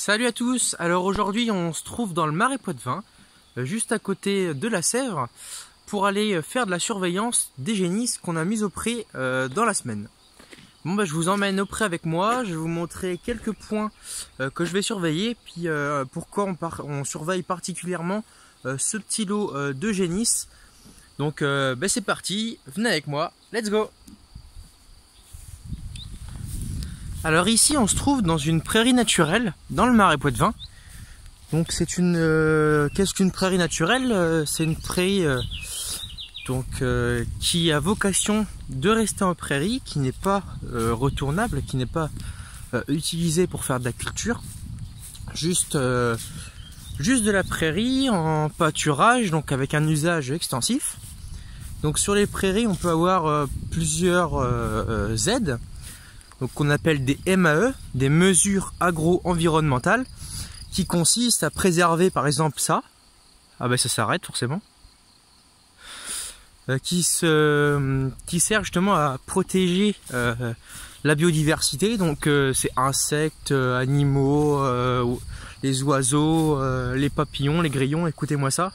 Salut à tous, alors aujourd'hui on se trouve dans le Marais Poitevin, juste à côté de la Sèvre, pour aller faire de la surveillance des génisses qu'on a mises au pré dans la semaine. Bon je vous emmène au pré avec moi, je vais vous montrer quelques points que je vais surveiller, puis pourquoi on surveille particulièrement ce petit lot de génisses. Donc c'est parti, venez avec moi, let's go! Alors ici on se trouve dans une prairie naturelle dans le Marais Poitevin. Donc c'est une qu'est-ce qu'une prairie naturelle? C'est une prairie qui a vocation de rester en prairie, qui n'est pas retournable, qui n'est pas utilisée pour faire de la culture. Juste de la prairie en pâturage, donc avec un usage extensif. Donc sur les prairies on peut avoir plusieurs aides. Donc qu'on appelle des MAE, des mesures agro-environnementales, qui consistent à préserver par exemple ça, ça s'arrête forcément, qui sert justement à protéger la biodiversité, donc c'est insectes, animaux, les oiseaux, les papillons, les grillons, écoutez-moi ça.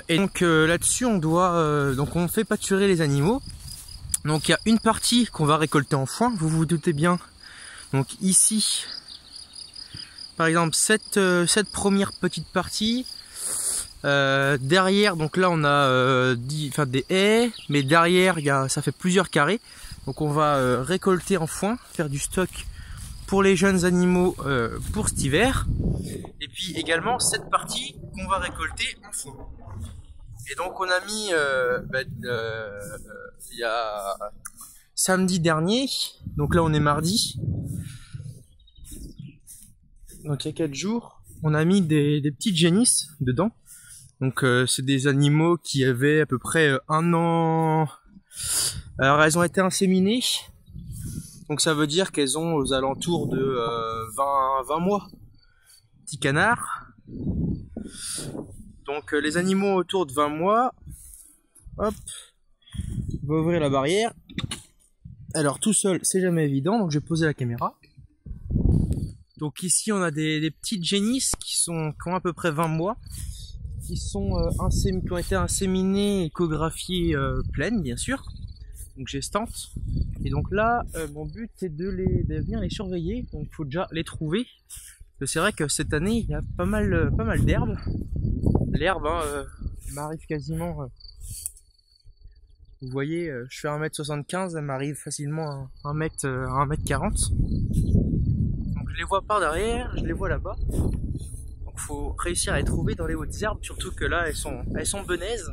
Et donc là-dessus on doit on fait pâturer les animaux. Donc il y a une partie qu'on va récolter en foin, vous vous doutez bien. Donc ici par exemple cette première petite partie, derrière, donc là on a des haies, mais derrière ça fait plusieurs carrés. Donc on va récolter en foin, faire du stock pour les jeunes animaux pour cet hiver. Et puis également cette partie qu'on va récolter en foin. Et donc on a mis il y a samedi dernier, donc là on est mardi, donc il y a 4 jours, on a mis des petites génisses dedans. Donc c'est des animaux qui avaient à peu près 1 an. Alors elles ont été inséminées, donc ça veut dire qu'elles ont aux alentours de 20 mois. Petit canard. Donc les animaux autour de 20 mois, hop, on va ouvrir la barrière. Alors tout seul c'est jamais évident, donc je vais poser la caméra. Donc ici on a des petites génisses qui ont à peu près 20 mois, qui ont été inséminées, échographiées pleines bien sûr, donc gestantes. Et donc là mon but est de venir les surveiller, donc il faut déjà les trouver. C'est vrai que cette année il y a pas mal d'herbes. L'herbe m'arrive quasiment, vous voyez, je fais 1m75, elle m'arrive facilement à 1m40. Donc je les vois par derrière, je les vois là-bas. Donc faut réussir à les trouver dans les hautes herbes, surtout que là elles sont benaises.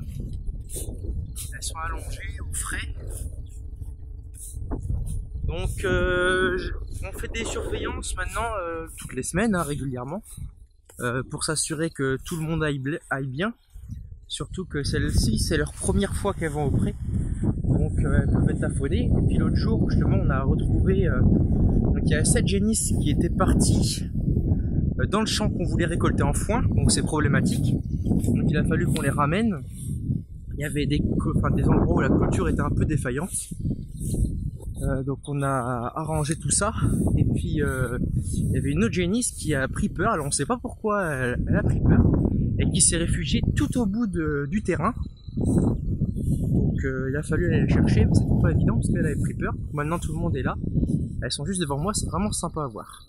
Elles sont allongées au frais. Donc on fait des surveillances maintenant toutes les semaines, régulièrement. Pour s'assurer que tout le monde aille bien, surtout que celles-ci c'est leur première fois qu'elles vont au pré, donc elles peuvent être affolées. Et puis l'autre jour justement on a retrouvé donc il y a 7 génisses qui étaient parties dans le champ qu'on voulait récolter en foin, donc c'est problématique, donc il a fallu qu'on les ramène. Il y avait des endroits où la clôture était un peu défaillante. Donc on a arrangé tout ça, et puis il y avait une autre génisse qui a pris peur, alors on ne sait pas pourquoi elle a pris peur, et qui s'est réfugiée tout au bout du terrain. Donc il a fallu aller la chercher, mais c'était pas évident parce qu'elle avait pris peur. Maintenant tout le monde est là, elles sont juste devant moi, c'est vraiment sympa à voir.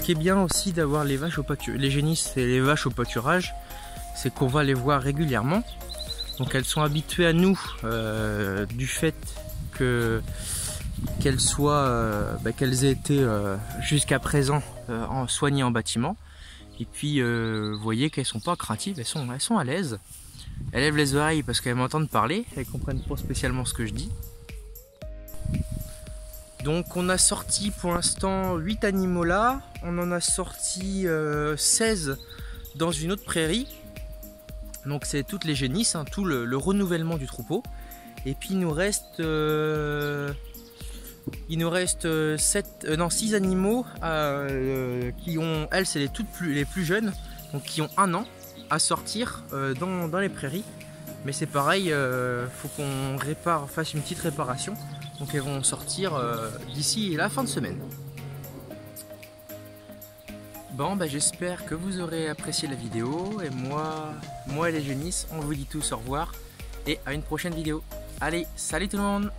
qui est bien aussi d'avoir les vaches au pâturage, les génisses et les vaches au pâturage, c'est qu'on va les voir régulièrement. Donc elles sont habituées à nous du fait qu'elles aient été jusqu'à présent soignées en bâtiment. Et puis vous voyez qu'elles sont pas craintives, elles sont à l'aise. Elles lèvent les oreilles parce qu'elles m'entendent parler, elles comprennent pas spécialement ce que je dis. Donc on a sorti pour l'instant 8 animaux là, on en a sorti 16 dans une autre prairie. Donc c'est toutes les génisses, hein, tout le renouvellement du troupeau. Et puis il nous reste 6 animaux qui ont, elles c'est les plus jeunes, donc qui ont 1 an à sortir dans les prairies. Mais c'est pareil, faut qu'on fasse une petite réparation. Donc elles vont sortir d'ici la fin de semaine. Bon, j'espère que vous aurez apprécié la vidéo. Et moi et les génisses, on vous dit tous au revoir. Et à une prochaine vidéo. Allez, salut tout le monde!